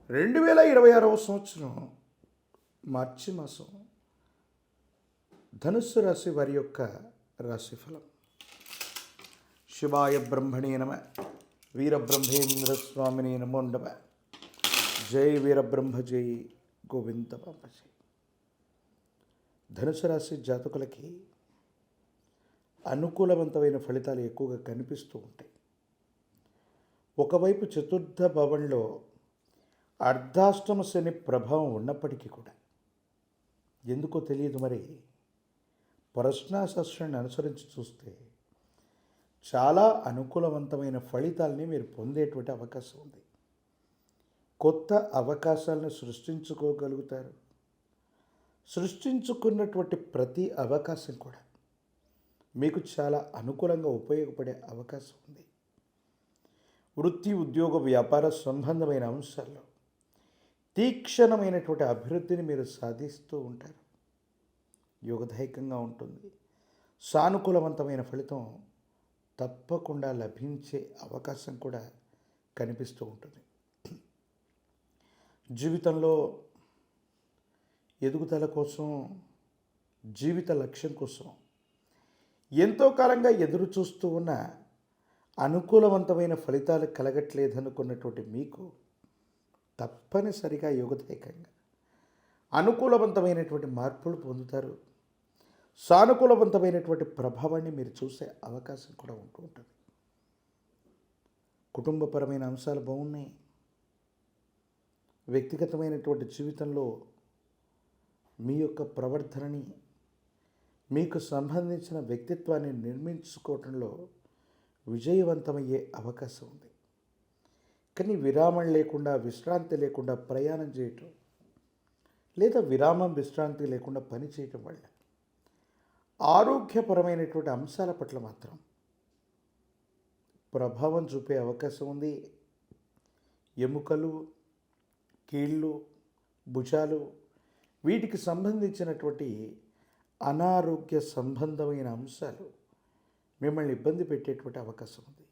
2026వ సంవత్సరం మార్చి మాసం ధనుస్సు రాశి వారి యొక్క రాశిఫలం. శివాయ బ్రహ్మణే నమ. వీరబ్రహ్మేంద్ర స్వామిని నమో నమ. జై వీరబ్రహ్మ జై గోవింద బాబ జై. ధనుసు రాశి జాతకులకి అనుకూలవంతమైన ఫలితాలు ఎక్కువగా కనిపిస్తూ ఉంటాయి. ఒకవైపు చతుర్థ భవంలో అర్ధాష్టమ శని ప్రభావం ఉన్నప్పటికీ కూడా ఎందుకో తెలియదు, మరి ప్రశ్నాశాస్త్రాన్ని అనుసరించి చూస్తే చాలా అనుకూలవంతమైన ఫలితాలని మీరు పొందేటువంటి అవకాశం ఉంది. కొత్త అవకాశాలను సృష్టించుకోగలుగుతారు. సృష్టించుకున్నటువంటి ప్రతి అవకాశం కూడా మీకు చాలా అనుకూలంగా ఉపయోగపడే అవకాశం ఉంది. వృత్తి, ఉద్యోగ, వ్యాపార సంబంధమైన అంశాల్లో తీక్షణమైనటువంటి అభివృద్ధిని మీరు సాధిస్తూ ఉంటారు. యోగదాయకంగా ఉంటుంది. సానుకూలవంతమైన ఫలితం తప్పకుండా లభించే అవకాశం కూడా కనిపిస్తూ ఉంటుంది. జీవితంలో ఎదుగుదల కోసం, జీవిత లక్ష్యం కోసం ఎంతో కాలంగా ఎదురు చూస్తూ ఉన్న అనుకూలవంతమైన ఫలితాలు కలగట్లేదనుకున్నటువంటి మీకు తప్పనిసరిగా యోగదాయకంగా అనుకూలవంతమైనటువంటి మార్పులు పొందుతారు. సానుకూలవంతమైనటువంటి ప్రభావాన్ని మీరు చూసే అవకాశం కూడా ఉంటూ ఉంటుంది. కుటుంబపరమైన అంశాలు బాగున్నాయి. వ్యక్తిగతమైనటువంటి జీవితంలో మీ యొక్క ప్రవర్తనని, మీకు సంబంధించిన వ్యక్తిత్వాన్ని నిర్మించుకోవటంలో విజయవంతమయ్యే అవకాశం ఉంది. కానీ విరామం లేకుండా, విశ్రాంతి లేకుండా ప్రయాణం చేయటం, లేదా విరామం విశ్రాంతి లేకుండా పని చేయటం వల్ల ఆరోగ్యపరమైనటువంటి అంశాల పట్ల మాత్రం ప్రభావం చూపే అవకాశం ఉంది. ఎముకలు, కీళ్ళు, భుజాలు వీటికి సంబంధించినటువంటి అనారోగ్య సంబంధమైన అంశాలు మిమ్మల్ని ఇబ్బంది పెట్టేటువంటి అవకాశం ఉంది.